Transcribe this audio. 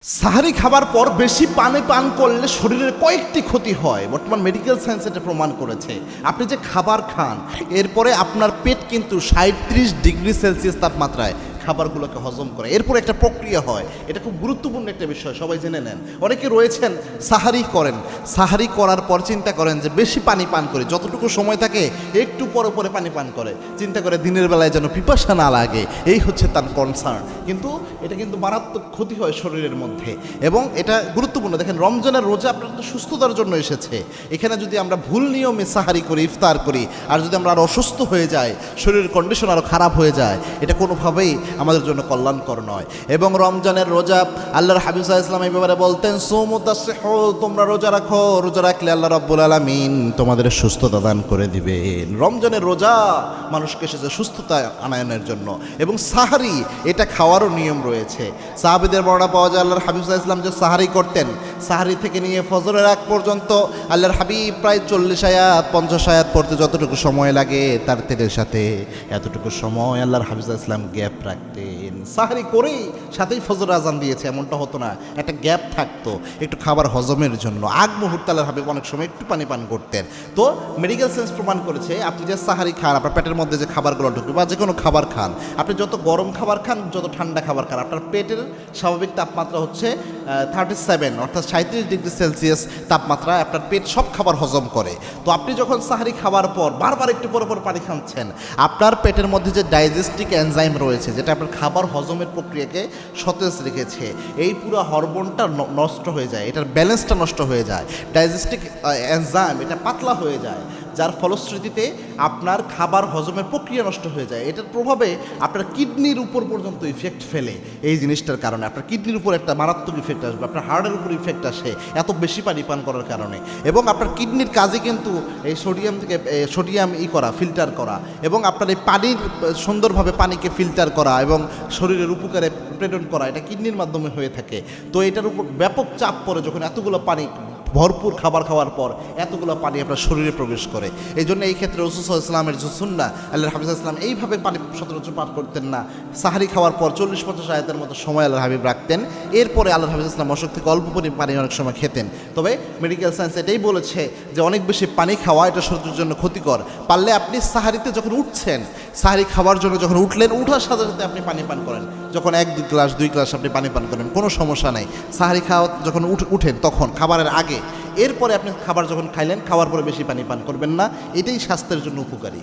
সাহারি খাবার পর বেশি পানি পান করলে শরীরের কয়েকটি ক্ষতি হয়। বর্তমান মেডিকেল সায়েন্স এটা প্রমাণ করেছে। আপনি যে খাবার খান এরপরে আপনার পেট কিন্তু 37°C তাপমাত্রায় খাবারগুলোকে হজম করে, এরপর একটা প্রক্রিয়া হয়। এটা খুব গুরুত্বপূর্ণ একটা বিষয়, সবাই জেনে নেন। অনেকে রয়েছেন সাহারি করেন, সাহারি করার পর চিন্তা করেন যে বেশি পানি পান করি, যতটুকু সময় থাকে একটু পরে পরে পানি পান করে, চিন্তা করে দিনের বেলায় যেন পিপাসা না লাগে, এই হচ্ছে তার কনসার্ন। কিন্তু এটা কিন্তু মারাত্মক ক্ষতি হয় শরীরের মধ্যে এবং এটা গুরুত্বপূর্ণ। দেখেন, রমজানের রোজা আপনার তো সুস্থতার জন্য এসেছে। এখানে যদি আমরা ভুল নিয়মে সাহারি করি, ইফতার করি, আর যদি আমরা আরও অসুস্থ হয়ে যাই, শরীরের কন্ডিশন আরও খারাপ হয়ে যায়, এটা কোনোভাবেই আমাদের জন্য কল্যাণকর নয়। এবং রমজানের রোজা, আল্লাহর হাবিব সাল্লাল্লাহু আলাইহি ওয়াসাল্লাম এই ব্যাপারে বলতেন, সুমু তাসিহু, তোমরা রোজা রাখো, রোজা রাখলে আল্লাহ রাব্বুল আলামিন তোমাদের সুস্থতা দান করে দিবেন। রমজানের রোজা মানুষকে এসেছে সুস্থতা আনায়নের জন্য। এবং সাহারি এটা খাওয়ারও নিয়ম রয়েছে। সাহাবীদের বর্ণনা পাওয়া যায়, আল্লাহর হাবিব সাল্লাল্লাহু আলাইহি ওয়াসাল্লাম যে সাহারি করতেন, সাহারি থেকে নিয়ে ফজরের আগ পর্যন্ত আল্লাহর হাবিব প্রায় 40 আয়াত 50 আয়াত পড়তে যতটুকু সময় লাগে তার তেলের সাথে এতটুকু সময় আল্লাহর হাবিব সাল্লাল্লাহু আলাইহি ওয়াসাল্লাম গ্যাপ রাখতেন। সাহারি করেই সাথেই ফজর আজান দিয়েছে এমনটা হতো না, একটা গ্যাপ থাকতো একটু খাবার হজমের জন্য। আগ মুহূর্তে আল্লাহর হাবিব অনেক সময় একটু পানি পান করতেন। তো মেডিকেল সায়েন্স প্রমাণ করেছে, আপনি যে সাহারি খান, আপনার পেটের মধ্যে যে খাবারগুলো ঢুকবে বা যে কোনো খাবার খান, আপনি যত গরম খাবার খান, যত ঠান্ডা খাবার খান, আপনার পেটের স্বাভাবিক তাপমাত্রা হচ্ছে 37, অর্থাৎ 37°C তাপমাত্রায় আপনার পেট সব খাবার হজম করে। তো আপনি যখন সাহারি খাবার পর বারবার একটু পর পর পানি খাচ্ছেন, আপনার পেটের মধ্যে যে ডাইজেস্টিক এনজাইম রয়েছে, যেটা আপনার খাবার হজমের প্রক্রিয়াকে সতেজ রেখেছে, এই পুরো হরমোনটা নষ্ট হয়ে যায়, এটার ব্যালেন্সটা নষ্ট হয়ে যায়। ডাইজেস্টিক এনজাইম এটা পাতলা হয়ে যায়, যার ফলশ্রুতিতে আপনার খাবার হজমের প্রক্রিয়া নষ্ট হয়ে যায়। এটার প্রভাবে আপনার কিডনির উপর পর্যন্ত ইফেক্ট ফেলে। এই জিনিসটার কারণে আপনার কিডনির উপর একটা মারাত্মক ইফেক্ট আসবে, আপনার হার্টের উপর ইফেক্ট আসে এত বেশি পানি পান করার কারণে। এবং আপনার কিডনির কাজে কিন্তু এই সোডিয়াম থেকে সোডিয়াম ফিল্টার করা এবং আপনার এই পানির সুন্দরভাবে পানিকে ফিল্টার করা এবং শরীরের উপকারে প্রেরণ করা, এটা কিডনির মাধ্যমে হয়ে থাকে। তো এটার উপর ব্যাপক চাপ পড়ে যখন এতগুলো পানি, ভরপুর খাবার খাওয়ার পর এতগুলো পানি আপনার শরীরে প্রবেশ করে। এই জন্য এই ক্ষেত্রে রাসূল সাল্লাল্লাহু আলাইহি ওয়াসাল্লামের যে সুন্নাহ, আল্লাহর হাবিব সাল্লাল্লাহু আলাইহি ওয়াসাল্লাম এইভাবে পানি সচরাচর পাঠ করতেন না। সাহারি খাওয়ার পর 40-50 আয়াতের মতো সময় আল্লাহর হাবিব রাখতেন। এরপরে আল্লাহর হাবিব সাল্লাল্লাহু আলাইহি ওয়াসাল্লাম অসুখ থেকে অল্প পানি অনেক সময় খেতেন। তবে মেডিকেল সায়েন্স এটাই বলেছে যে অনেক বেশি পানি খাওয়া এটা শরীরের জন্য ক্ষতিকর। পারলে আপনি সাহারিতে যখন উঠছেন, সাহারি খাওয়ার জন্য যখন উঠলেন, উঠার সাথে সাথে আপনি পানি পান করেন। যখন 1-2 গ্লাস 2 গ্লাস আপনি পানি পান করেন, কোনো সমস্যা নেই। সাহারি খাওয়া যখন উঠেন তখন খাবারের আগে, এরপরে আপনি খাবার যখন খাইলেন, খাওয়ার পরে বেশি পানি পান করবেন না, এটাই স্বাস্থ্যের জন্য উপকারী।